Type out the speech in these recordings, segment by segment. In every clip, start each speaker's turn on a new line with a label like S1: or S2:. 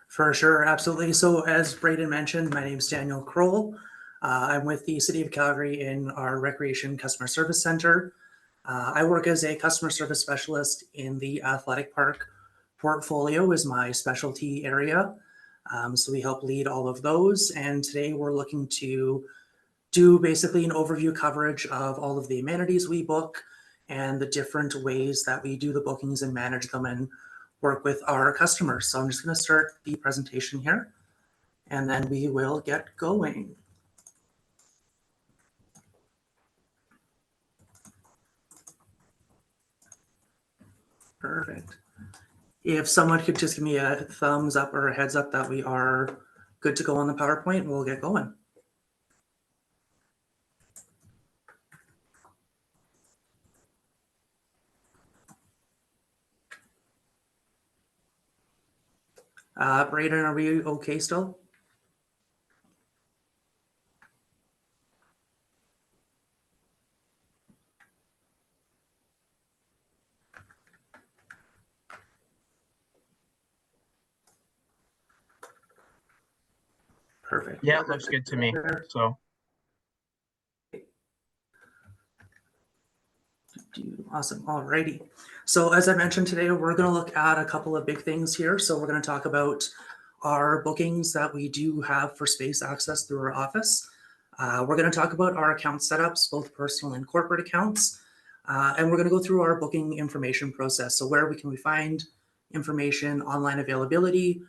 S1: For sure, absolutely. So as Braden mentioned, my name is Daniel Kroll. I'm with the City of Calgary in our Recreation Customer Service Center. I work as a customer service specialist in the athletic park portfolio is my specialty area. So we help lead all of those. And today we're looking to do basically an overview coverage of all of the amenities we book and the different ways that we do the bookings and manage them and work with our customers. So I'm just going to start the presentation here and then we will get going. Perfect. If someone could just give me a thumbs up or a heads up that we are good to go on the PowerPoint, we'll get going. Braden, are we okay still? Perfect.
S2: Yeah, it looks good to me. So
S1: awesome. Alrighty. So as I mentioned today, we're going to look at a couple of big things here. So we're going to talk about our bookings that we do have for space access through our office. We're going to talk about our account setups, both personal and corporate accounts. And we're going to go through our booking information process. So where we find information, online availability,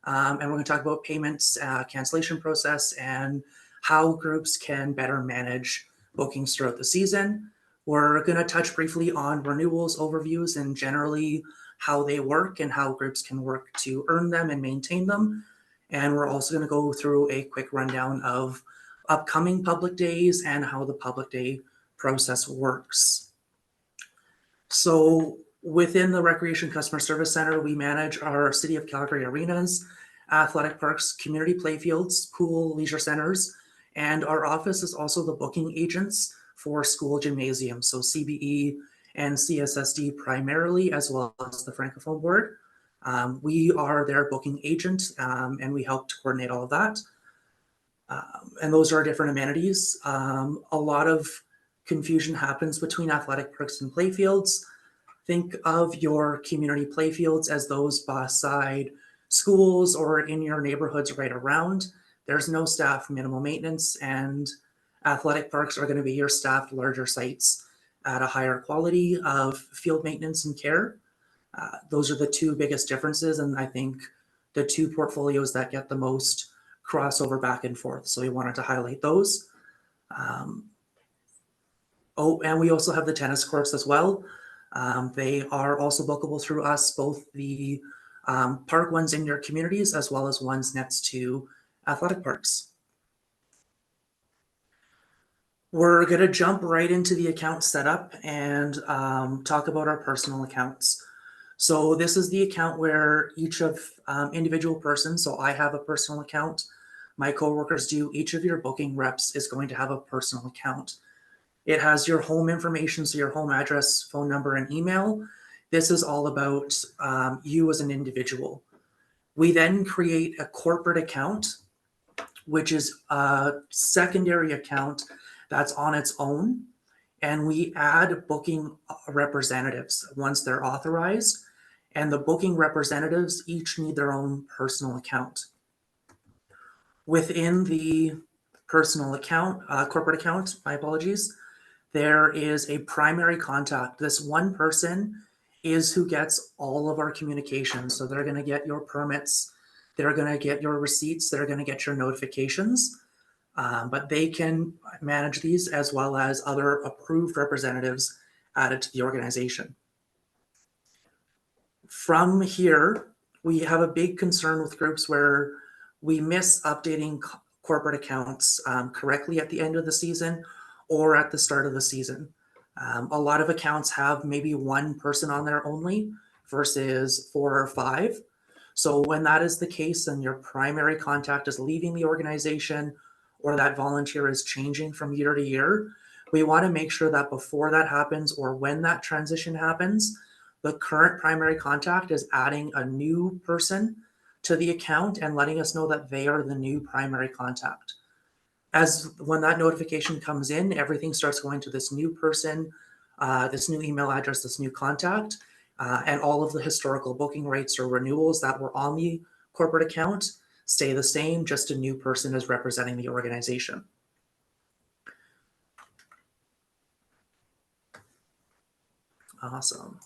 S1: and we're going to talk about payments, cancellation process, and how groups can better manage bookings throughout the season. We're going to touch briefly on renewals overviews and generally how they work and how groups can work to earn them and maintain them. And we're also going to go through a quick rundown of upcoming public days and how the public day process works. So within the Recreation Customer Service Center, we manage our City of Calgary arenas, athletic parks, community playfields, pool, leisure centers, and our office is also the booking agents for school gymnasiums, so CBE and CSSD primarily, as well as the Francophone Board. We are their booking agent and we help to coordinate all of that. And those are our different amenities. A lot of confusion happens between athletic parks and playfields. Think of your community playfields as those beside schools or in your neighborhoods right around. There's no staff, minimal maintenance, and athletic parks are going to be your staffed larger sites at a higher quality of field maintenance and care. Those are the two biggest differences, and I think the two portfolios that get the most crossover back and forth. So we wanted to highlight those. Oh, and we also have the tennis courts as well. They are also bookable through us, both the park ones in your communities as well as ones next to athletic parks. We're going to jump right into the account setup and talk about our personal accounts. So this is the account where each of individual persons, so I have a personal account, my coworkers do, each of your booking reps is going to have a personal account. It has your home information, so your home address, phone number, and email. This is all about you as an individual. We then create a corporate account, which is a secondary account that's on its own. And we add booking representatives once they're authorized. And the booking representatives each need their own personal account. Within the personal account, corporate account, my apologies, there is a primary contact. This one person is who gets all of our communications. So they're going to get your permits, they're going to get your receipts, they're going to get your notifications, but they can manage these as well as other approved representatives added to the organization. From here, we have a big concern with groups where we miss updating corporate accounts correctly at the end of the season or at the start of the season. A lot of accounts have maybe one person on there only versus 4 or 5. So when that is the case and your primary contact is leaving the organization or that volunteer is changing from year to year, we want to make sure that before that happens or when that transition happens, the current primary contact is adding a new person to the account and letting us know that they are the new primary contact. As when that notification comes in, everything starts going to this new person, this new email address, this new contact, and all of the historical booking rates or renewals that were on the corporate account stay the same, just a new person is representing the organization. Awesome.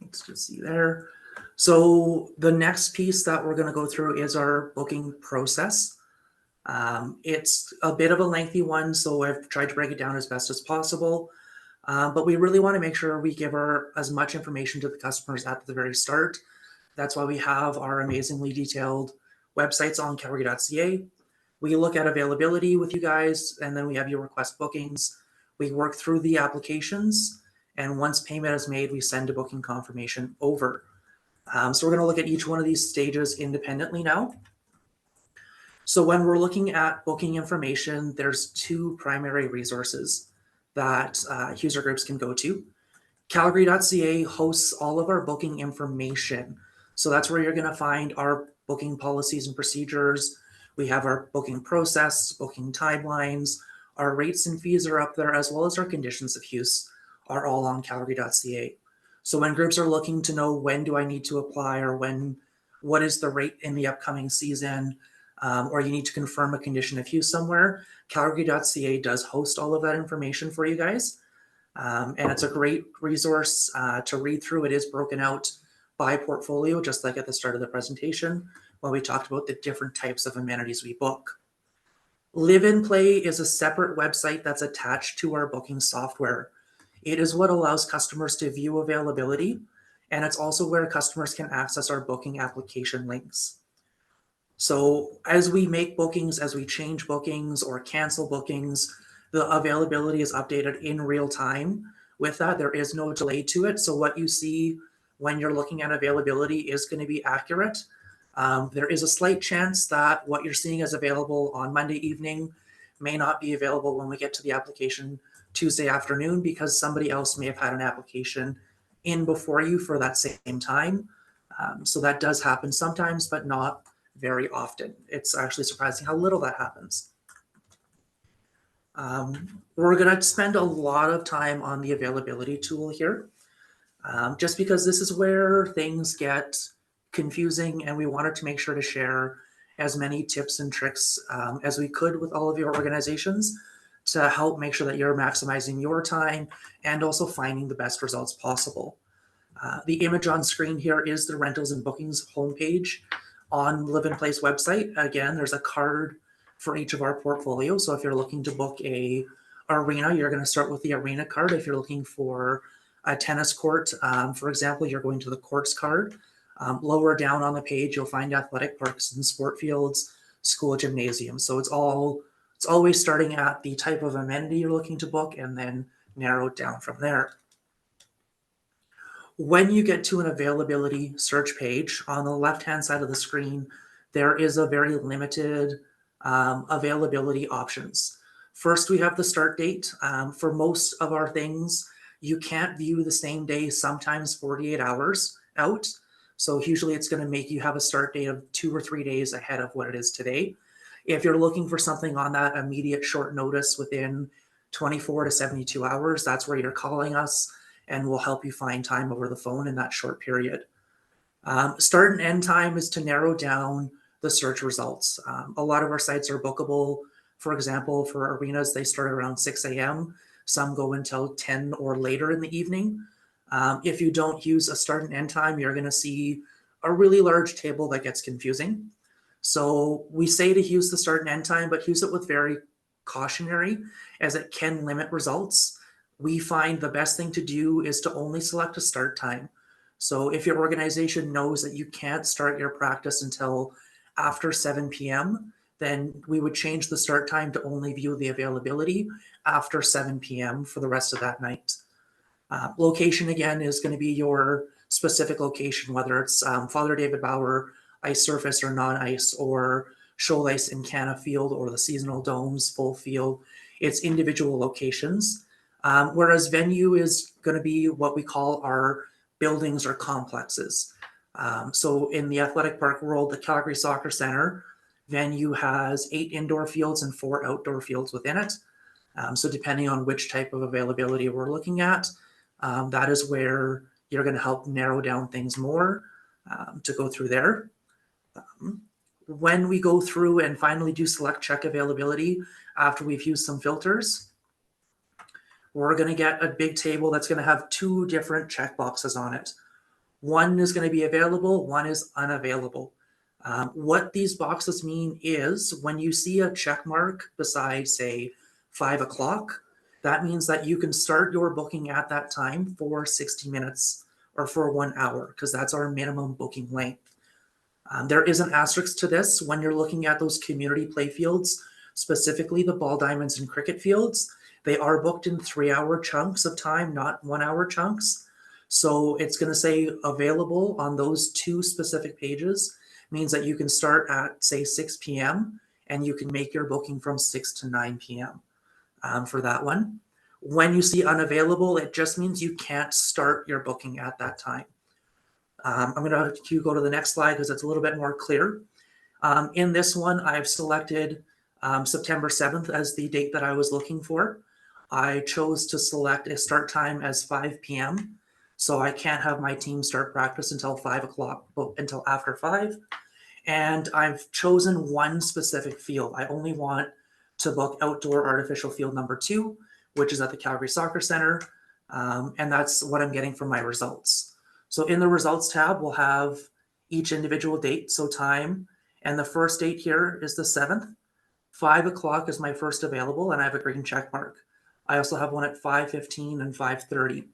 S1: Let's just see there. So the next piece that we're going to go through is our booking process. It's a bit of a lengthy one, so I've tried to break it down as best as possible. But we really want to make sure we give as much information to the customers at the very start. That's why we have our amazingly detailed websites on Calgary.ca. We look at availability with you guys, and then we have you request bookings. We work through the applications, and once payment is made, we send a booking confirmation over. So we're going to look at each one of these stages independently now. So when we're looking at booking information, there's two primary resources that user groups can go to. Calgary.ca hosts all of our booking information. So that's where you're going to find our booking policies and procedures. We have our booking process, booking timelines, our rates and fees are up there, as well as our conditions of use are all on Calgary.ca. So when groups are looking to know when do I need to apply or what is the rate in the upcoming season, or you need to confirm a condition of use somewhere, Calgary.ca does host all of that information for you guys. And it's a great resource to read through. It is broken out by portfolio, just like at the start of the presentation, when we talked about the different types of amenities we book. Live and Play is a separate website that's attached to our booking software. It is what allows customers to view availability, and it's also where customers can access our booking application links. So as we make bookings, as we change bookings or cancel bookings, the availability is updated in real time. With that, there is no delay to it. So what you see when you're looking at availability is going to be accurate. There is a slight chance that what you're seeing as available on Monday evening may not be available when we get to the application Tuesday afternoon, because somebody else may have had an application in before you for that same time. So that does happen sometimes, but not very often. It's actually surprising how little that happens. We're going to spend a lot of time on the availability tool here, just because this is where things get confusing, and we wanted to make sure to share as many tips and tricks as we could with all of your organizations to help make sure that you're maximizing your time and also finding the best results possible. The image on screen here is the rentals and bookings homepage on Live and Play's website. Again, there's a card for each of our portfolios. So if you're looking to book a arena, you're going to start with the arena card. If you're looking for a tennis court, for example, you're going to the courts card. Lower down on the page, you'll find athletic parks and sport fields, school gymnasium. So it's always starting at the type of amenity you're looking to book and then narrowed down from there. When you get to an availability search page, on the left-hand side of the screen, there is a very limited availability options. First, we have the start date. For most of our things, you can't view the same day, sometimes 48 hours out. So usually it's going to make you have a start date of 2 or 3 days ahead of what it is today. If you're looking for something on that immediate short notice within 24 to 72 hours, that's where you're calling us, and we'll help you find time over the phone in that short period. Start and end time is to narrow down the search results. A lot of our sites are bookable. For example, for arenas, they start around 6 a.m. Some go until 10 or later in the evening. If you don't use a start and end time, you're going to see a really large table that gets confusing. So we say to use the start and end time, but use it with very cautionary, as it can limit results. We find the best thing to do is to only select a start time. So if your organization knows that you can't start your practice until after 7 p.m., then we would change the start time to only view the availability after 7 p.m. for the rest of that night. Location, again, is going to be your specific location, whether it's Father David Bauer, ice surface or non-ice, or shoal ice in Canna Field, or the seasonal domes, full field. It's individual locations. Whereas venue is going to be what we call our buildings or complexes. So in the athletic park world, the Calgary Soccer Center venue has 8 indoor fields and 4 outdoor fields within it. So depending on which type of availability we're looking at, that is where you're going to help narrow down things more to go through there. When we go through and finally do select check availability after we've used some filters, we're going to get a big table that's going to have 2 different check boxes on it. One is going to be available, one is unavailable. What these boxes mean is when you see a check mark beside, say, 5 o'clock, that means that you can start your booking at that time for 60 minutes or for 1 hour, because that's our minimum booking length. There is an asterisk to this when you're looking at those community play fields, specifically the ball diamonds and cricket fields. They are booked in 3-hour chunks of time, not 1-hour chunks. So it's going to say available on those 2 specific pages, means that you can start at, say, 6 p.m. and you can make your booking from 6 to 9 p.m. For that one. When you see unavailable, it just means you can't start your booking at that time. I'm going to go to the next slide because it's a little bit more clear. In this one, I've selected September 7th as the date that I was looking for. I chose to select a start time as 5 p.m. So I can't have my team start practice until 5 o'clock, until after 5. And I've chosen one specific field. I only want to book outdoor artificial field number 2, which is at the Calgary Soccer Center. And that's what I'm getting from my results. So in the results tab, we'll have each individual date, so time. And the first date here is the 7th. 5 o'clock is my first available, and I have a green check mark. I also have one at 5:15 and 5:30.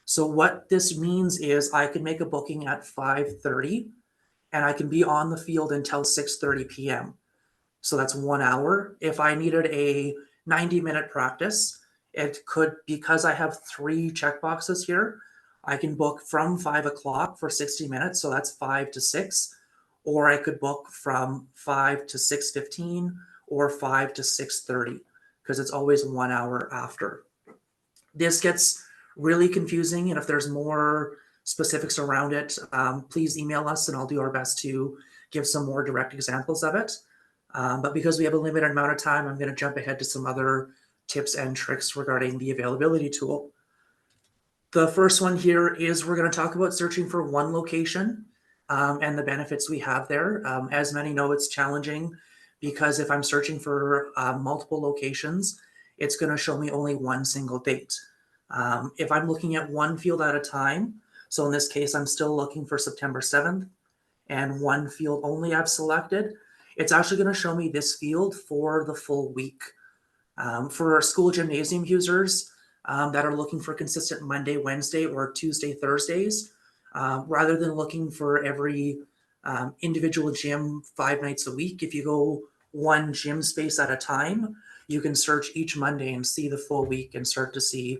S1: So what this means is I can make a booking at 5:30 and I can be on the field until 6:30 p.m. So that's 1 hour. If I needed a 90-minute practice, it could, because I have 3 check boxes here, I can book from 5 o'clock for 60 minutes. So that's 5 to 6. Or I could book from 5 to 6:15 or 5 to 6:30 because it's always 1 hour after. This gets really confusing, and if there's more specifics around it, please email us and I'll do our best to give some more direct examples of it. But because we have a limited amount of time, I'm going to jump ahead to some other tips and tricks regarding the availability tool. The first one here is we're going to talk about searching for one location and the benefits we have there. As many know, it's challenging because if I'm searching for multiple locations, it's going to show me only one single date. If I'm looking at one field at a time, so in this case, I'm still looking for September 7th and one field only I've selected, it's actually going to show me this field for the full week. For our school gymnasium users that are looking for consistent Monday, Wednesday, or Tuesday, Thursdays, rather than looking for every individual gym 5 nights a week, if you go one gym space at a time, you can search each Monday and see the full week and start to see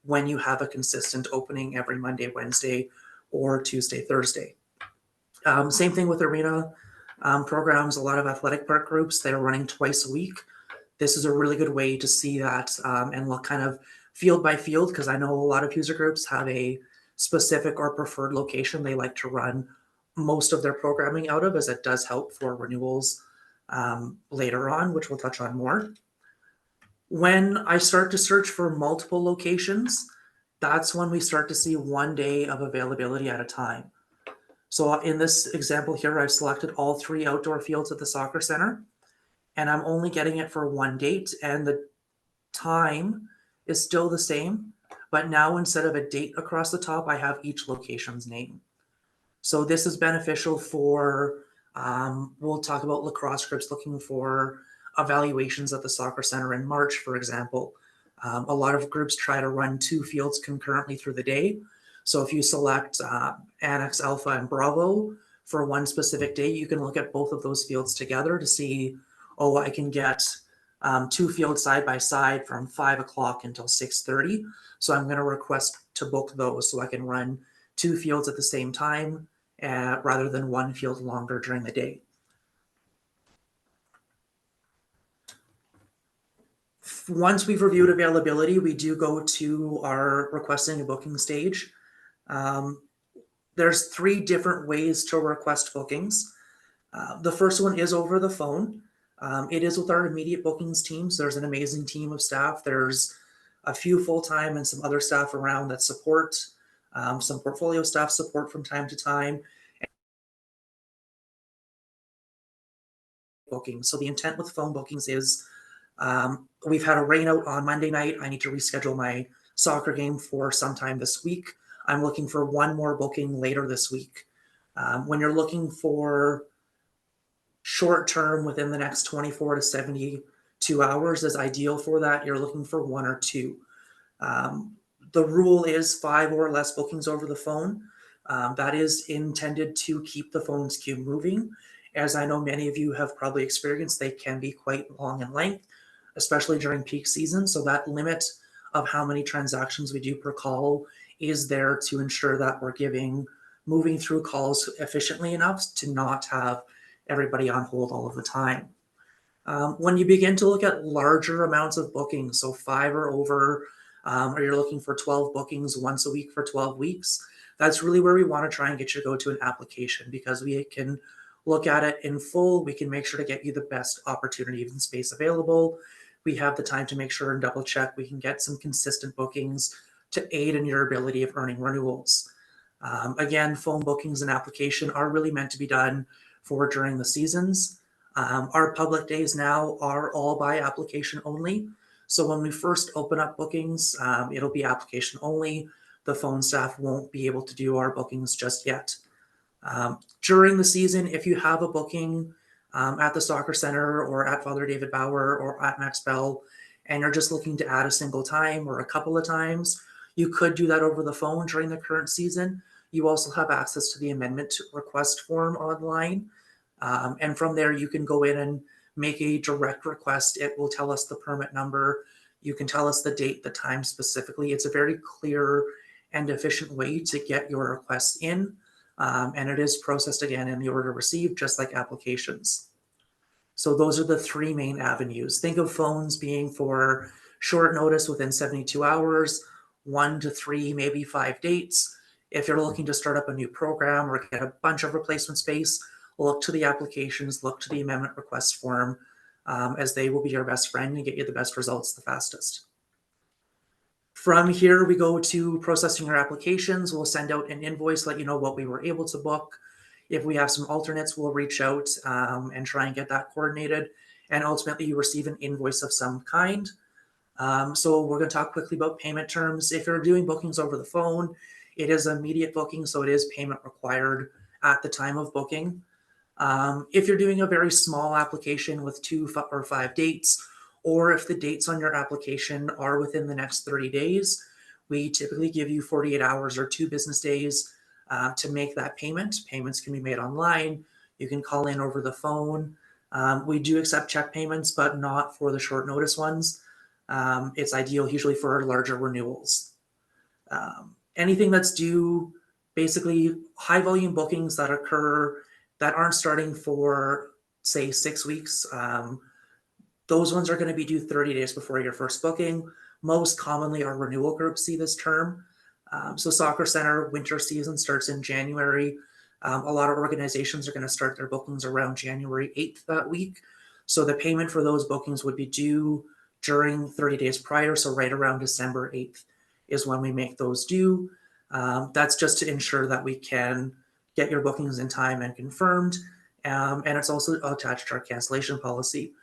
S1: when you have a consistent opening every Monday, Wednesday, or Tuesday, Thursday. Same thing with arena programs. A lot of athletic park groups, they're running twice a week. This is a really good way to see that and look kind of field by field, because I know a lot of user groups have a specific or preferred location they like to run most of their programming out of, as it does help for renewals later on, which we'll touch on more. When I start to search for multiple locations, that's when we start to see one day of availability at a time. So in this example here, I've selected all 3 outdoor fields at the soccer center, and I'm only getting it for one date, and the time is still the same, but now instead of a date across the top, I have each location's name. So this is beneficial for, we'll talk about lacrosse groups looking for evaluations at the soccer center in March, for example. A lot of groups try to run 2 fields concurrently through the day. So if you select Annex Alpha and Bravo for one specific day, you can look at both of those fields together to see, oh, I can get 2 fields side by side from 5 o'clock until 6:30. So I'm going to request to book those so I can run 2 fields at the same time rather than one field longer during the day. Once we've reviewed availability, we do go to our requesting a booking stage. there's 3 different ways to request bookings. The first one is over the phone. It is with our immediate bookings team. So there's an amazing team of staff. There's a few full-time and some other staff around that support, some portfolio staff support from time to time. Bookings. So the intent with phone bookings is we've had a rain out on Monday night. I need to reschedule my soccer game for sometime this week. I'm looking for one more booking later this week. When you're looking for short term within the next 24 to 72 hours is ideal for that. You're looking for 1 or 2. The rule is 5 or less bookings over the phone. That is intended to keep the phone's queue moving. As I know many of you have probably experienced, they can be quite long in length, especially during peak season. So that limit of how many transactions we do per call is there to ensure that we're moving through calls efficiently enough to not have everybody on hold all of the time. When you begin to look at larger amounts of bookings, so 5 or over, or you're looking for 12 bookings once a week for 12 weeks, that's really where we want to try and get you to go to an application, because we can look at it in full. We can make sure to get you the best opportunity and space available. We have the time to make sure and double check. We can get some consistent bookings to aid in your ability of earning renewals. Again, phone bookings and application are really meant to be done for during the seasons. Our public days now are all by application only. So when we first open up bookings, it'll be application only. The phone staff won't be able to do our bookings just yet. During the season, if you have a booking at the soccer center or at Father David Bauer or at Max Bell, and you're just looking to add a single time or a couple of times, you could do that over the phone during the current season. You also have access to the amendment request form online. And from there, you can go in and make a direct request. It will tell us the permit number. You can tell us the date, the time specifically. It's a very clear and efficient way to get your requests in. And it is processed again in the order received, just like applications. So those are the 3 main avenues. Think of phones being for short notice within 72 hours, 1 to 3, maybe 5 dates. If you're looking to start up a new program or get a bunch of replacement space, look to the applications, look to the amendment request form, as they will be your best friend and get you the best results the fastest. From here, we go to processing your applications. We'll send out an invoice, let you know what we were able to book. If we have some alternates, we'll reach out and try and get that coordinated. And ultimately, you receive an invoice of some kind. So we're going to talk quickly about payment terms. If you're doing bookings over the phone, it is immediate booking, so it is payment required at the time of booking. If you're doing a very small application with 2 or 5 dates, or if the dates on your application are within the next 30 days, we typically give you 48 hours or 2 business days to make that payment. Payments can be made online. You can call in over the phone. We do accept check payments, but not for the short notice ones. It's ideal usually for larger renewals. Anything that's due, basically high volume bookings that occur that aren't starting for, say, 6 weeks, those ones are going to be due 30 days before your first booking. Most commonly, our renewal groups see this term. So Soccer Center winter season starts in January. A lot of organizations are going to start their bookings around January 8th that week. So the payment for those bookings would be due during 30 days prior. So right around December 8th is when we make those due. That's just to ensure that we can get your bookings in time and confirmed. And it's also attached to our cancellation policy.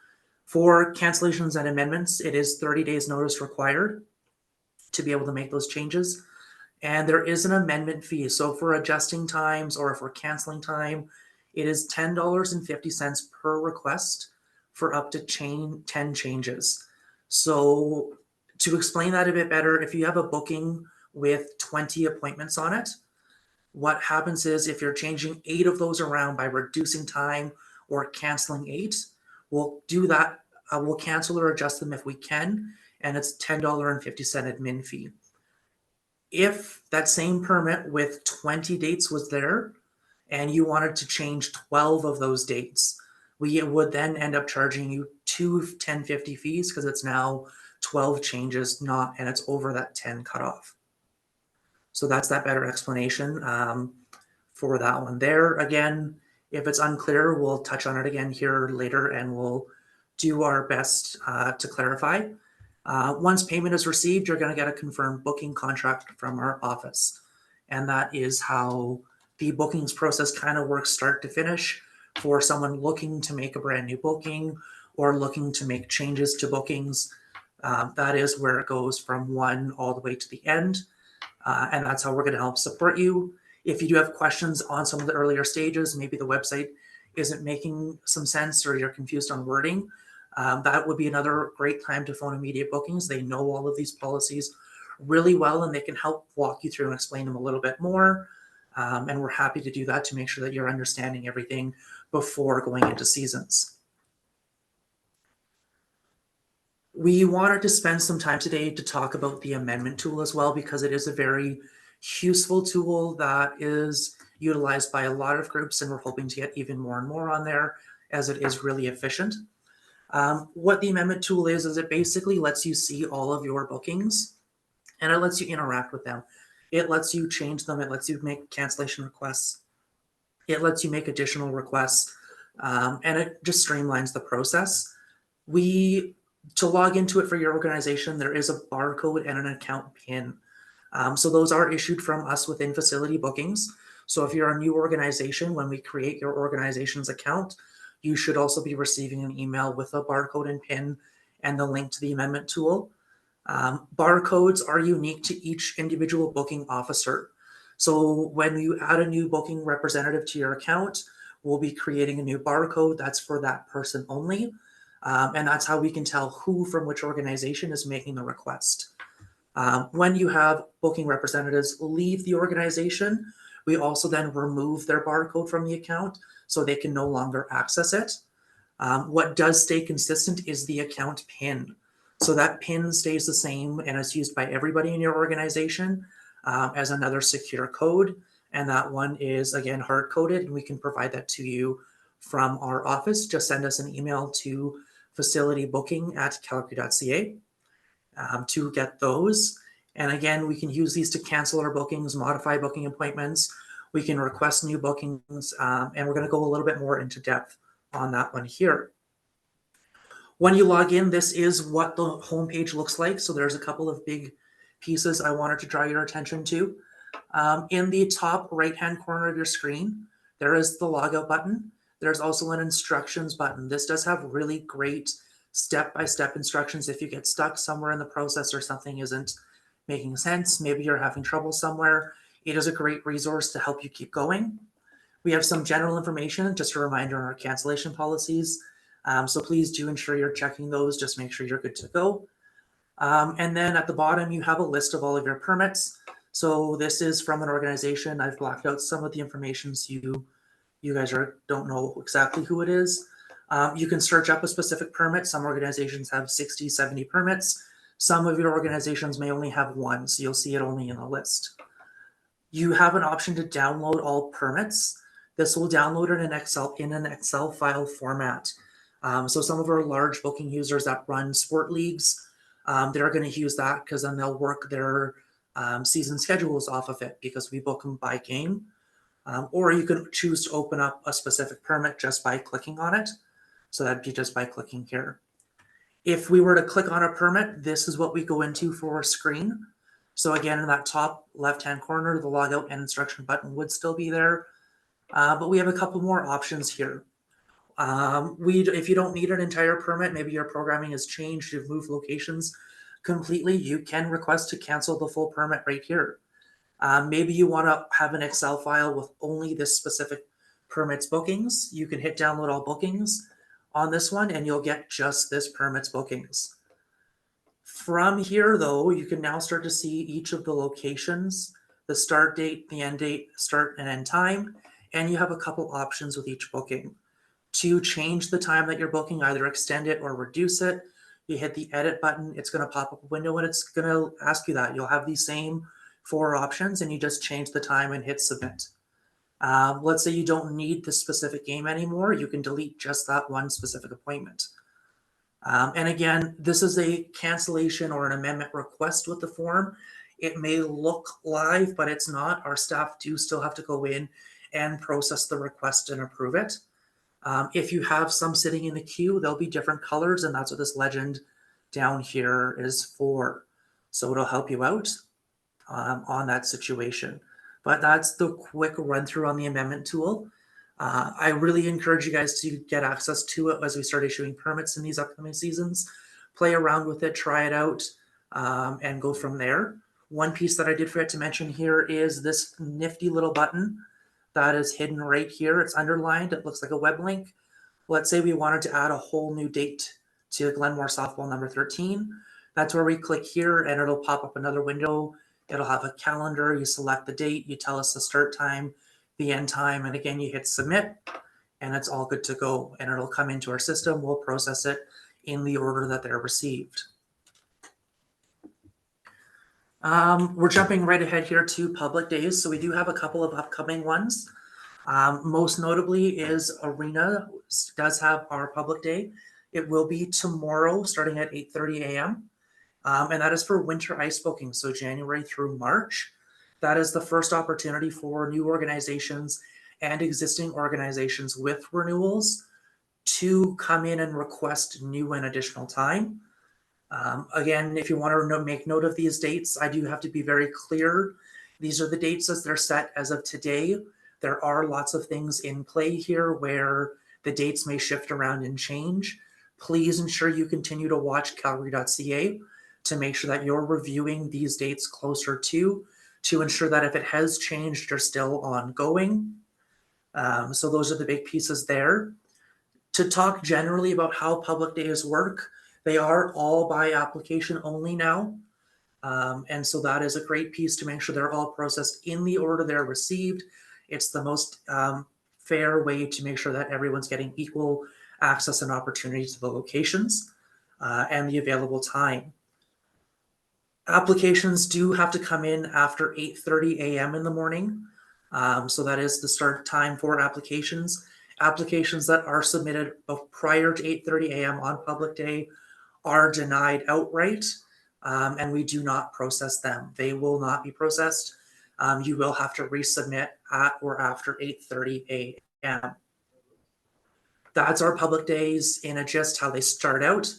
S1: For cancellations and amendments, it is 30 days notice required to be able to make those changes. And there is an amendment fee. So for adjusting times or if we're canceling time, it is $10.50 per request for up to 10 changes. So to explain that a bit better, if you have a booking with 20 appointments on it, what happens is if you're changing 8 of those around by reducing time or canceling 8, we'll do that. We'll cancel or adjust them if we can, and it's $10.50 admin fee. If that same permit with 20 dates was there and you wanted to change 12 of those dates, we would then end up charging you 2 10.50 fees because it's now 12 changes, and it's over that 10 cutoff. So that's that better explanation. for that one there. Again, if it's unclear, we'll touch on it again here later and we'll do our best to clarify. Once payment is received, you're going to get a confirmed booking contract from our office. And that is how the bookings process kind of works start to finish for someone looking to make a brand new booking or looking to make changes to bookings. That is where it goes from one all the way to the end. And that's how we're going to help support you. If you do have questions on some of the earlier stages, maybe the website isn't making some sense or you're confused on wording, that would be another great time to phone Immediate Bookings. They know all of these policies really well and they can help walk you through and explain them a little bit more. And we're happy to do that to make sure that you're understanding everything before going into seasons. We wanted to spend some time today to talk about the amendment tool as well, because it is a very useful tool that is utilized by a lot of groups, and we're hoping to get even more and more on there as it is really efficient. What the amendment tool is it basically lets you see all of your bookings and it lets you interact with them. It lets you change them. It lets you make cancellation requests. It lets you make additional requests, and it just streamlines the process. To log into it for your organization, there is a barcode and an account PIN. So those are issued from us within facility bookings. So if you're a new organization, when we create your organization's account, you should also be receiving an email with a barcode and PIN and the link to the amendment tool. Barcodes are unique to each individual booking officer. So when you add a new booking representative to your account, we'll be creating a new barcode that's for that person only. And that's how we can tell who from which organization is making the request. When you have booking representatives leave the organization, we also then remove their barcode from the account so they can no longer access it. What does stay consistent is the account PIN. So that PIN stays the same and is used by everybody in your organization as another secure code. And that one is, again, hard-coded, and we can provide that to you from our office. Just send us an email to facilitybooking@calgary.ca to get those. And again, we can use these to cancel our bookings, modify booking appointments. We can request new bookings, and we're going to go a little bit more into depth on that one here. When you log in, this is what the homepage looks like. So there's a couple of big pieces I wanted to draw your attention to. In the top right-hand corner of your screen, there is the logout button. There's also an instructions button. This does have really great step-by-step instructions if you get stuck somewhere in the process or something isn't making sense. Maybe you're having trouble somewhere. It is a great resource to help you keep going. We have some general information, just a reminder on our cancellation policies. So please do ensure you're checking those. Just make sure you're good to go. And then at the bottom, you have a list of all of your permits. So this is from an organization. I've blacked out some of the information so you guys don't know exactly who it is. You can search up a specific permit. Some organizations have 60, 70 permits. Some of your organizations may only have one, so you'll see it only in the list. You have an option to download all permits. This will download in an Excel file format. So some of our large booking users that run sport leagues, they're going to use that because then they'll work their season schedules off of it because we book them by game. Or you can choose to open up a specific permit just by clicking on it. So that'd be just by clicking here. If we were to click on a permit, this is what we go into for a screen. So again, in that top left-hand corner, the logout and instruction button would still be there. But we have a couple more options here. If you don't need an entire permit, maybe your programming has changed, you've moved locations completely, you can request to cancel the full permit right here. Maybe you want to have an Excel file with only this specific permits bookings. You can hit download all bookings on this one and you'll get just this permits bookings. From here though, you can now start to see each of the locations, the start date, the end date, start and end time, and you have a couple options with each booking. To change the time that you're booking, either extend it or reduce it, you hit the edit button, it's going to pop up a window and it's going to ask you that. You'll have these same 4 options and you just change the time and hit submit. Let's say you don't need the specific game anymore, you can delete just that one specific appointment. And again, this is a cancellation or an amendment request with the form. It may look live, but it's not. Our staff do still have to go in and process the request and approve it. If you have some sitting in the queue, there'll be different colors, and that's what this legend down here is for. So it'll help you out on that situation. But that's the quick run through on the amendment tool. I really encourage you guys to get access to it as we start issuing permits in these upcoming seasons. Play around with it, try it out, and go from there. One piece that I did forget to mention here is this nifty little button that is hidden right here. It's underlined. It looks like a web link. Let's say we wanted to add a whole new date to Glenmore softball number 13. That's where we click here and it'll pop up another window. It'll have a calendar. You select the date, you tell us the start time, the end time, and again, you hit submit and it's all good to go. And it'll come into our system. We'll process it in the order that they're received. We're jumping right ahead here to public days. So we do have a couple of upcoming ones. Most notably is Arena does have our public day. It will be tomorrow starting at 8:30 a.m. And that is for winter ice booking, so January through March. That is the first opportunity for new organizations and existing organizations with renewals to come in and request new and additional time. Again, if you want to make note of these dates, I do have to be very clear. These are the dates as they're set as of today. There are lots of things in play here where the dates may shift around and change. Please ensure you continue to watch calgary.ca to make sure that you're reviewing these dates closer to ensure that if it has changed, you're still ongoing. So those are the big pieces there. To talk generally about how public days work, they are all by application only now. And so that is a great piece to make sure they're all processed in the order they're received. It's the most fair way to make sure that everyone's getting equal access and opportunity to the locations and the available time. Applications do have to come in after 8:30 a.m. in the morning. So that is the start time for applications. Applications that are submitted prior to 8:30 a.m. on public day are denied outright, and we do not process them. They will not be processed. You will have to resubmit at or after 8:30 a.m. That's our public days in a gist, how they start out.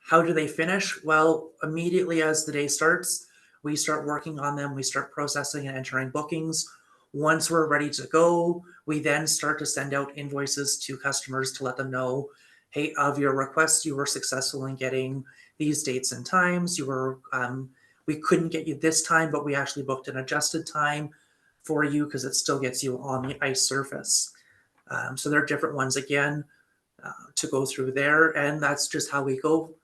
S1: How do they finish? Well, immediately as the day starts, we start working on them. We start processing and entering bookings. Once we're ready to go, we then start to send out invoices to customers to let them know, hey, of your request, you were successful in getting these dates and times. You were, we couldn't get you this time, but we actually booked an adjusted time for you because it still gets you on the ice surface. So there are different ones again to go through there, and that's just how we go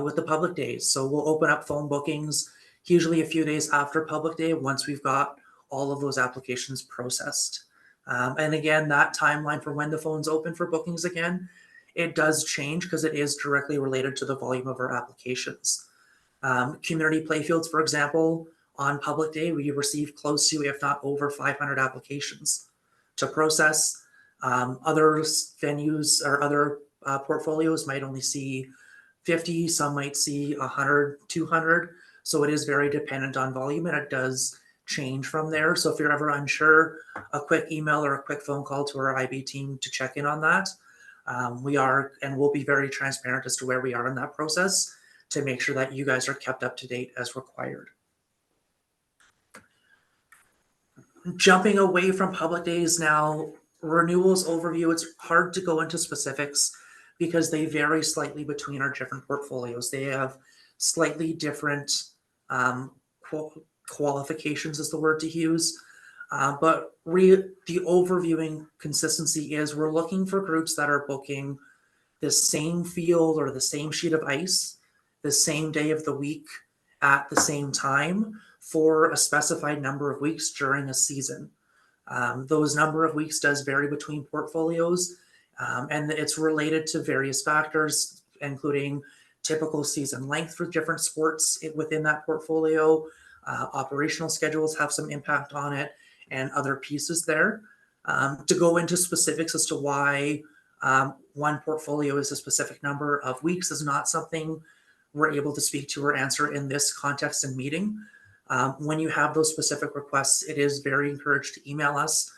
S1: with the public days. So we'll open up phone bookings usually a few days after public day once we've got all of those applications processed. And again, that timeline for when the phone's open for bookings again, it does change because it is directly related to the volume of our applications. Community playfields, for example, on public day, we receive close to, if not over 500 applications to process. Other venues or other portfolios might only see 50, some might see 100, 200. So it is very dependent on volume and it does change from there. So if you're ever unsure, a quick email or a quick phone call to our IB team to check in on that. We are and will be very transparent as to where we are in that process to make sure that you guys are kept up to date as required. Jumping away from public days now, renewals overview, it's hard to go into specifics because they vary slightly between our different portfolios. They have slightly different qualifications is the word to use. But the overviewing consistency is we're looking for groups that are booking the same field or the same sheet of ice, the same day of the week at the same time for a specified number of weeks during a season. Those number of weeks does vary between portfolios, and it's related to various factors, including typical season length for different sports within that portfolio. Operational schedules have some impact on it and other pieces there. To go into specifics as to why one portfolio is a specific number of weeks is not something we're able to speak to or answer in this context and meeting. When you have those specific requests, it is very encouraged to email us.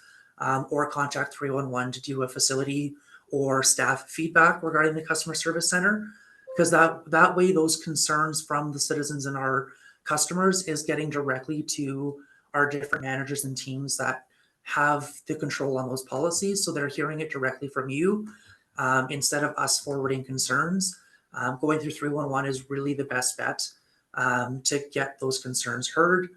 S1: or contact 311 to do a facility or staff feedback regarding the customer service center, because that way those concerns from the citizens and our customers is getting directly to our different managers and teams that have the control on those policies. So they're hearing it directly from you instead of us forwarding concerns. Going through 311 is really the best bet to get those concerns heard.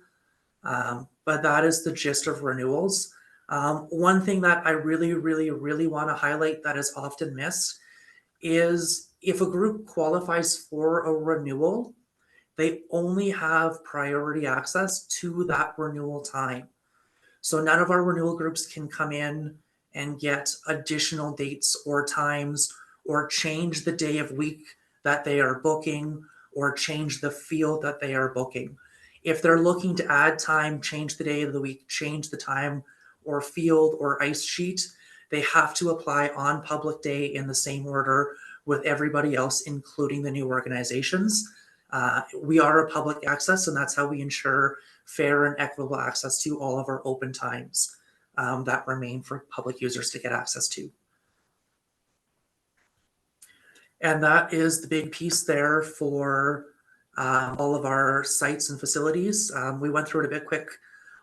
S1: But that is the gist of renewals. One thing that I really, really, really want to highlight that is often missed is if a group qualifies for a renewal, they only have priority access to that renewal time. So none of our renewal groups can come in and get additional dates or times or change the day of week that they are booking or change the field that they are booking. If they're looking to add time, change the day of the week, change the time or field or ice sheet, they have to apply on public day in the same order with everybody else, including the new organizations. We are a public access, and that's how we ensure fair and equitable access to all of our open times that remain for public users to get access to. And that is the big piece there for all of our sites and facilities. We went through it a bit quick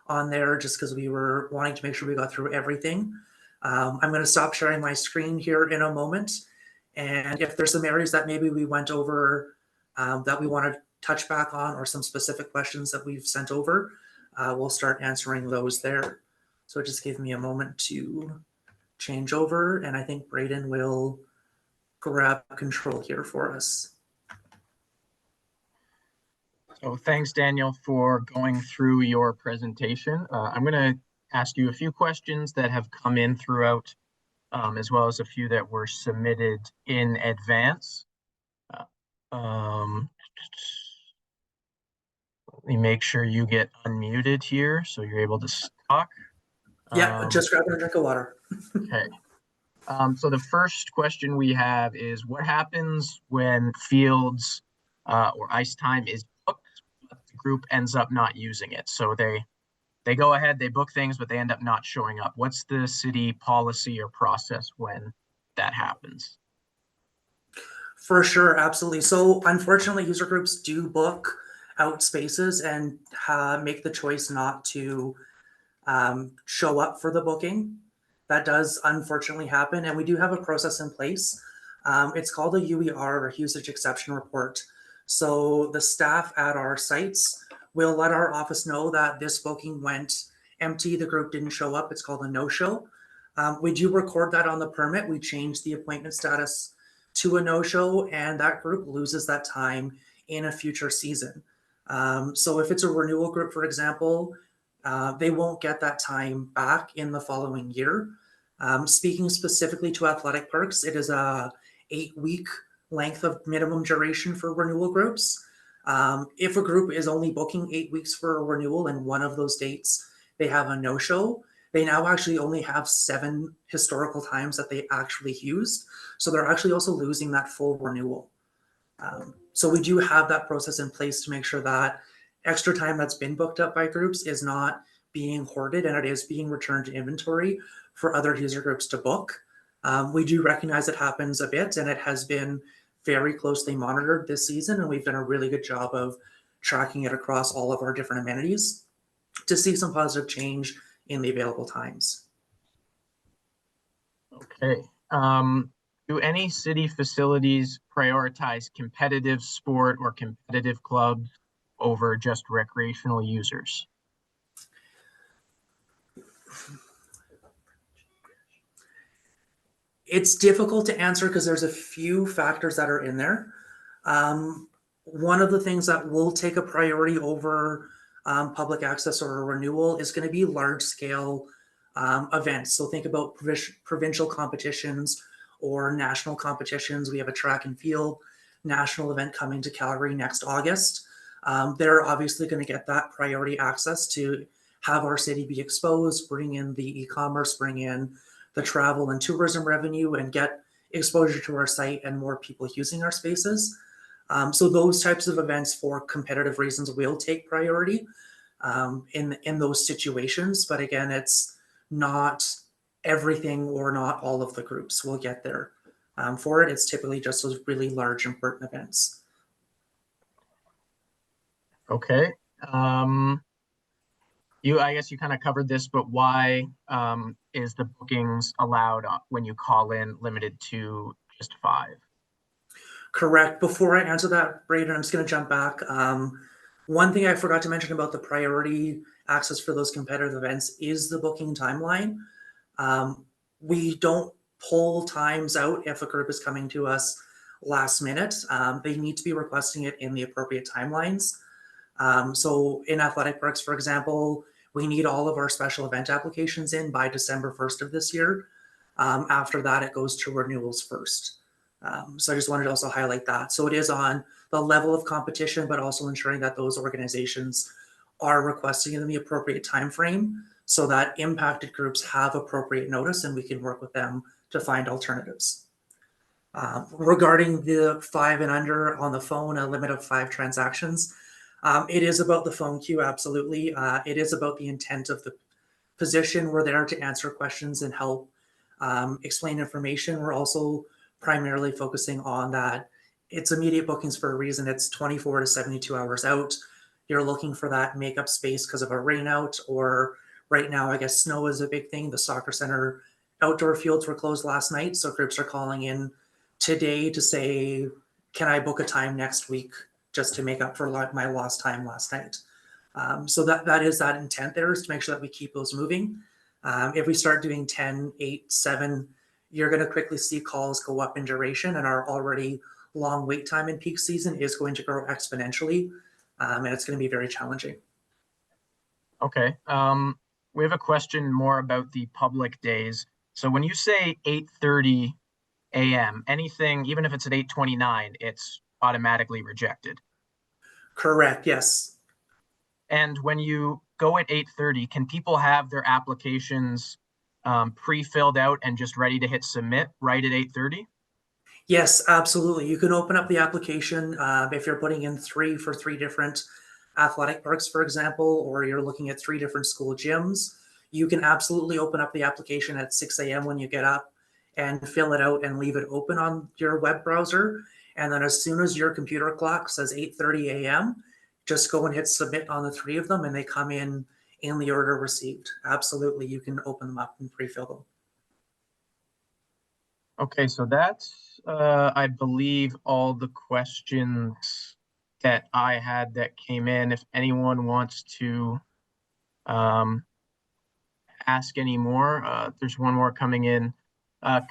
S1: on there just because we were wanting to make sure we got through everything. I'm going to stop sharing my screen here in a moment. And if there's some areas that maybe we went over that we want to touch back on, or some specific questions that we've sent over, we'll start answering those there. So just give me a moment to change over, and I think Braden will grab control here for us.
S2: So thanks, Daniel, for going through your presentation. I'm going to ask you a few questions that have come in throughout, as well as a few that were submitted in advance. Let me make sure you get unmuted here so you're able to talk.
S1: Yeah, just grab a drink of water.
S2: Okay. So the first question we have is, what happens when fields or ice time is booked, but the group ends up not using it? So they go ahead, they book things, but they end up not showing up. What's the city policy or process when that happens?
S1: For sure, absolutely. So unfortunately, user groups do book out spaces and make the choice not to show up for the booking. That does unfortunately happen, and we do have a process in place. It's called a UER, or usage exception report. So the staff at our sites will let our office know that this booking went empty, the group didn't show up. It's called a no-show. We do record that on the permit. We change the appointment status to a no-show, and that group loses that time in a future season. So if it's a renewal group, for example, they won't get that time back in the following year. Speaking specifically to athletic perks, it is a 8-week length of minimum duration for renewal groups. If a group is only booking 8 weeks for a renewal and one of those dates they have a no-show, they now actually only have 7 historical times that they actually used. So they're actually also losing that full renewal. So we do have that process in place to make sure that extra time that's been booked up by groups is not being hoarded, and it is being returned to inventory for other user groups to book. We do recognize it happens a bit, and it has been very closely monitored this season, and we've done a really good job of tracking it across all of our different amenities to see some positive change in the available times.
S2: Okay. Do any city facilities prioritize competitive sport or competitive clubs over just recreational users?
S1: It's difficult to answer because there's a few factors that are in there. One of the things that will take a priority over public access or a renewal is going to be large scale events. So think about provincial competitions or national competitions. We have a track and field national event coming to Calgary next August. They're obviously going to get that priority access to have our city be exposed, bring in the e-commerce, bring in the travel and tourism revenue, and get exposure to our site and more people using our spaces. So those types of events for competitive reasons will take priority in those situations. But again, it's not everything or not all of the groups will get there. For it, it's typically just those really large, important events.
S2: Okay. I guess you kind of covered this, but why is the bookings allowed when you call in limited to just 5?
S1: Correct. Before I answer that, Braden, I'm just going to jump back. One thing I forgot to mention about the priority access for those competitive events is the booking timeline. We don't pull times out if a group is coming to us last minute. They need to be requesting it in the appropriate timelines. So in Athletic Parks, for example, we need all of our special event applications in by December 1st of this year. After that, it goes to renewals first. So I just wanted to also highlight that. So it is on the level of competition, but also ensuring that those organizations are requesting it in the appropriate time frame so that impacted groups have appropriate notice and we can work with them to find alternatives. Regarding the 5 and under on the phone, a limit of 5 transactions, it is about the phone queue, absolutely. It is about the intent of the position. We're there to answer questions and help explain information. We're also primarily focusing on that. It's immediate bookings for a reason. It's 24 to 72 hours out. You're looking for that makeup space because of a rain out, or right now, I guess snow is a big thing. The soccer center outdoor fields were closed last night. So groups are calling in today to say, can I book a time next week just to make up for my lost time last night? So that is that intent there, is to make sure that we keep those moving. If we start doing 10, 8, 7, you're going to quickly see calls go up in duration, and our already long wait time in peak season is going to grow exponentially, and it's going to be very challenging.
S2: Okay. We have a question more about the public days. So when you say 8:30 a.m., anything, even if it's at 8:29, it's automatically rejected.
S1: Correct, yes.
S2: And when you go at 8:30, can people have their applications pre-filled out and just ready to hit submit right at 8:30?
S1: Yes, absolutely. You can open up the application if you're putting in 3 for 3 different athletic parks, for example, or you're looking at 3 different school gyms. You can absolutely open up the application at 6 a.m. when you get up and fill it out and leave it open on your web browser. And then as soon as your computer clock says 8:30 a.m., just go and hit submit on the 3 of them, and they come in the order received. Absolutely, you can open them up and pre-fill them.
S2: Okay, so that's, I believe, all the questions that I had that came in. If anyone wants to um, ask any more, there's one more coming in.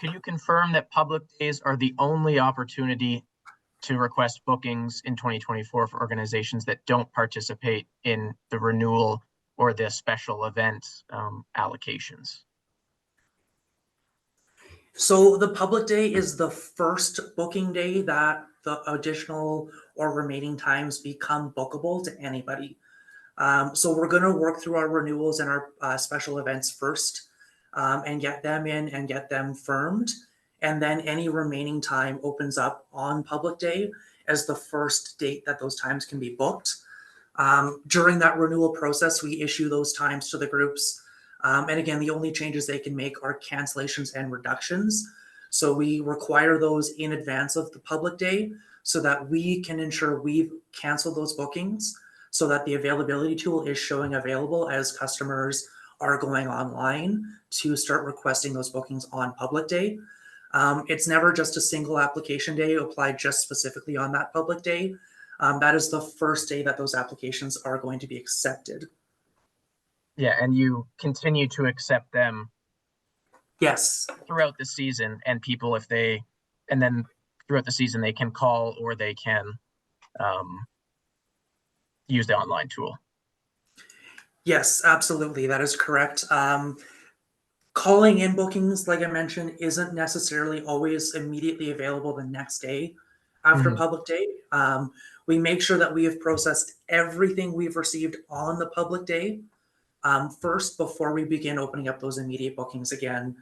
S2: Could you confirm that public days are the only opportunity to request bookings in 2024 for organizations that don't participate in the renewal or the special event allocations?
S1: So the public day is the first booking day that the additional or remaining times become bookable to anybody. So we're going to work through our renewals and our special events first, and get them in and get them firmed. And then any remaining time opens up on public day as the first date that those times can be booked. During that renewal process, we issue those times to the groups. And again, the only changes they can make are cancellations and reductions. So we require those in advance of the public day so that we can ensure we've canceled those bookings, so that the availability tool is showing available as customers are going online to start requesting those bookings on public day. It's never just a single application day applied just specifically on that public day. That is the first day that those applications are going to be accepted.
S2: Yeah, and you continue to accept them
S1: Yes.
S2: throughout the season, and people, if they, and then throughout the season, they can call or they can use the online tool.
S1: Yes, absolutely. That is correct. Calling in bookings, like I mentioned, isn't necessarily always immediately available the next day after public day. We make sure that we have processed everything we've received on the public day first before we begin opening up those immediate bookings again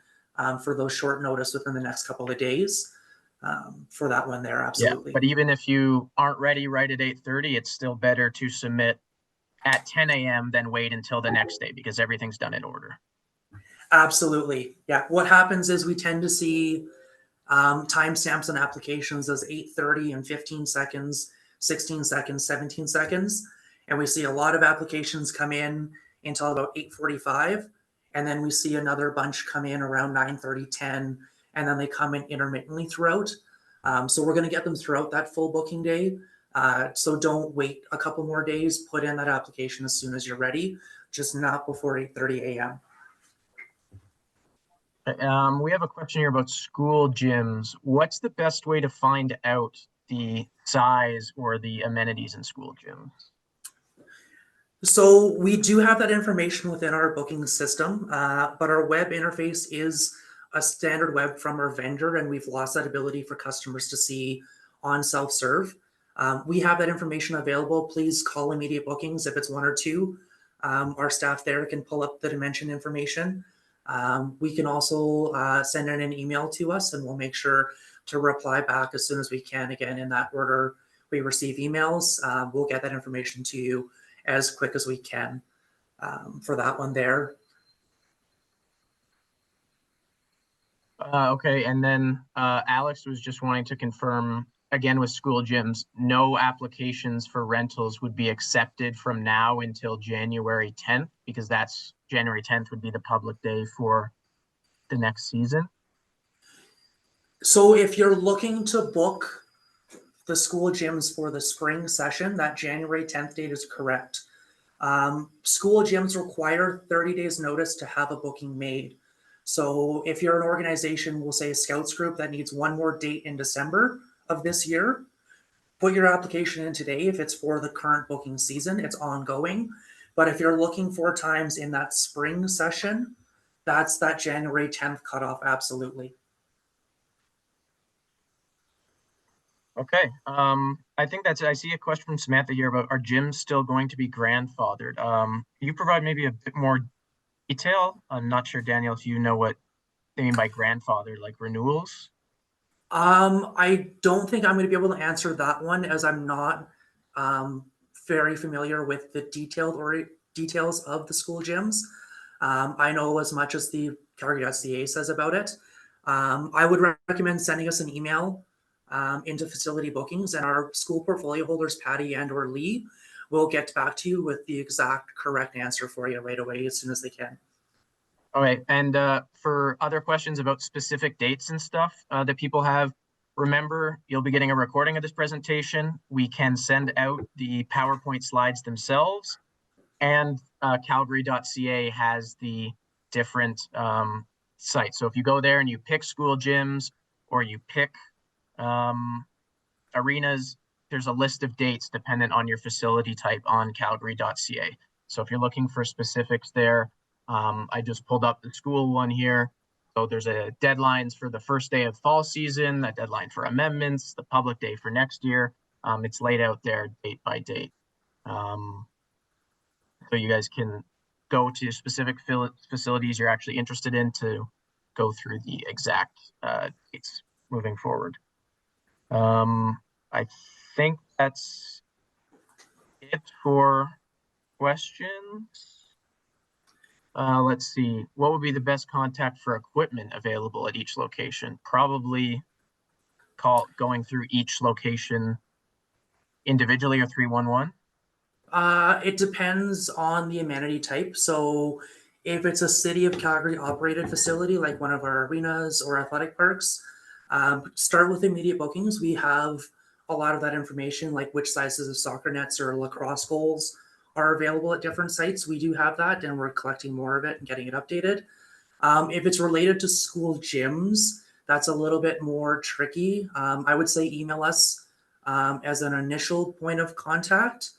S1: for those short notice within the next couple of days. For that one there, absolutely.
S2: Yeah, but even if you aren't ready right at 8:30, it's still better to submit at 10 a.m. than wait until the next day because everything's done in order.
S1: Absolutely. Yeah. What happens is we tend to see timestamps on applications as 8:30 and 15 seconds, 16 seconds, 17 seconds. And we see a lot of applications come in until about 8:45. And then we see another bunch come in around 9:30, 10, and then they come in intermittently throughout. So we're going to get them throughout that full booking day. So don't wait a couple more days. Put in that application as soon as you're ready, just not before 8:30 a.m.
S2: We have a question here about school gyms. What's the best way to find out the size or the amenities in school gyms?
S1: So we do have that information within our booking system, but our web interface is a standard web from our vendor, and we've lost that ability for customers to see on self-serve. We have that information available. Please call immediate bookings if it's one or two. Our staff there can pull up the dimension information. We can also send in an email to us, and we'll make sure to reply back as soon as we can. Again, in that order we receive emails, we'll get that information to you as quick as we can for that one there.
S2: Okay, and then Alex was just wanting to confirm again with school gyms, no applications for rentals would be accepted from now until January 10th, because that's January 10th would be the public day for the next season.
S1: So if you're looking to book the school gyms for the spring session, that January 10th date is correct. School gyms require 30 days notice to have a booking made. So if you're an organization, we'll say a scouts group that needs one more date in December of this year, put your application in today. If it's for the current booking season, it's ongoing. But if you're looking for times in that spring session, that's that January 10th cutoff. Absolutely.
S2: Okay. I think I see a question from Samantha here about, are gyms still going to be grandfathered? Can you provide maybe a bit more detail? I'm not sure, Daniel, if you know what they mean by grandfather, like renewals.
S1: I don't think I'm going to be able to answer that one, as I'm not um, very familiar with the details of the school gyms. I know as much as the Calgary.ca says about it. I would recommend sending us an email into facility bookings, and our school portfolio holders, Patty and or Lee, will get back to you with the exact correct answer for you right away as soon as they can.
S2: All right. And for other questions about specific dates and stuff that people have, remember, you'll be getting a recording of this presentation. We can send out the PowerPoint slides themselves, and Calgary.ca has the different sites. So if you go there and you pick school gyms or you pick arenas, there's a list of dates dependent on your facility type on Calgary.ca. So if you're looking for specifics there, I just pulled up the school one here. So there's a deadlines for the first day of fall season, a deadline for amendments, the public day for next year. It's laid out there date by date. So you guys can go to specific facilities you're actually interested in to go through the exact dates moving forward. I think that's it for questions. Let's see. What would be the best contact for equipment available at each location? Probably going through each location individually or 311.
S1: It depends on the amenity type. So if it's a City of Calgary operated facility, like one of our arenas or athletic parks, start with immediate bookings. We have a lot of that information, like which sizes of soccer nets or lacrosse goals are available at different sites. We do have that, and we're collecting more of it and getting it updated. If it's related to school gyms, that's a little bit more tricky. I would say email us as an initial point of contact.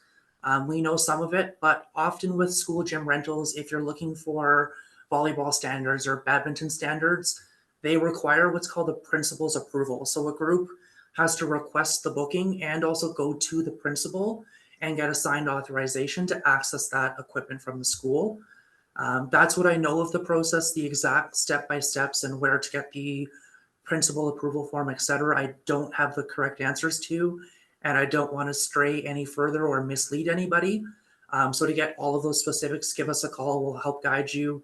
S1: We know some of it, but often with school gym rentals, if you're looking for volleyball standards or badminton standards, they require what's called a principal's approval. So a group has to request the booking and also go to the principal and get a signed authorization to access that equipment from the school. That's what I know of the process, the exact step-by-steps and where to get the principal approval form, etc. I don't have the correct answers to, and I don't want to stray any further or mislead anybody. So to get all of those specifics, give us a call. We'll help guide you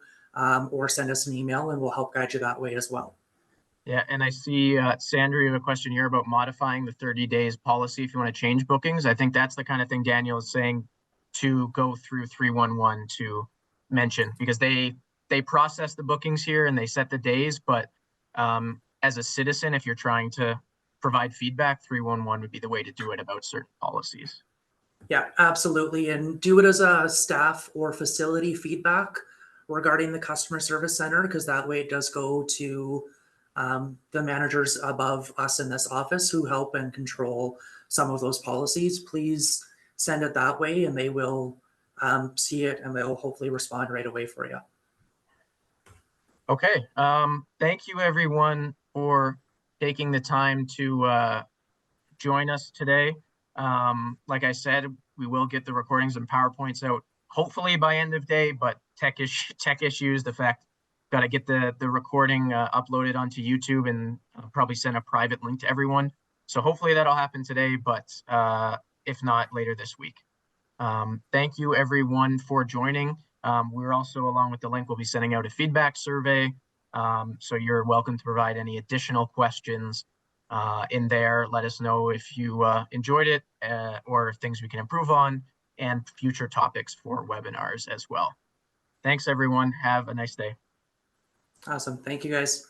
S1: or send us an email and we'll help guide you that way as well.
S2: Yeah, and I see, Sandra, you have a question here about modifying the 30 days policy if you want to change bookings. I think that's the kind of thing Daniel is saying to go through 311 to mention, because they process the bookings here and they set the days, but as a citizen, if you're trying to provide feedback, 311 would be the way to do it about certain policies.
S1: Yeah, absolutely. And do it as a staff or facility feedback regarding the customer service center, because that way it does go to the managers above us in this office who help and control some of those policies. Please send it that way and they will see it and they'll hopefully respond right away for you.
S2: Okay. Thank you everyone for taking the time to join us today. Like I said, we will get the recordings and PowerPoints out hopefully by end of day, but tech issues, the fact got to get the recording uploaded onto YouTube and probably send a private link to everyone. So hopefully that'll happen today, but if not, later this week. Thank you everyone for joining. We're also, along with the link, we'll be sending out a feedback survey. So you're welcome to provide any additional questions in there. Let us know if you enjoyed it or things we can improve on, and future topics for webinars as well. Thanks everyone. Have a nice day.
S1: Awesome. Thank you guys.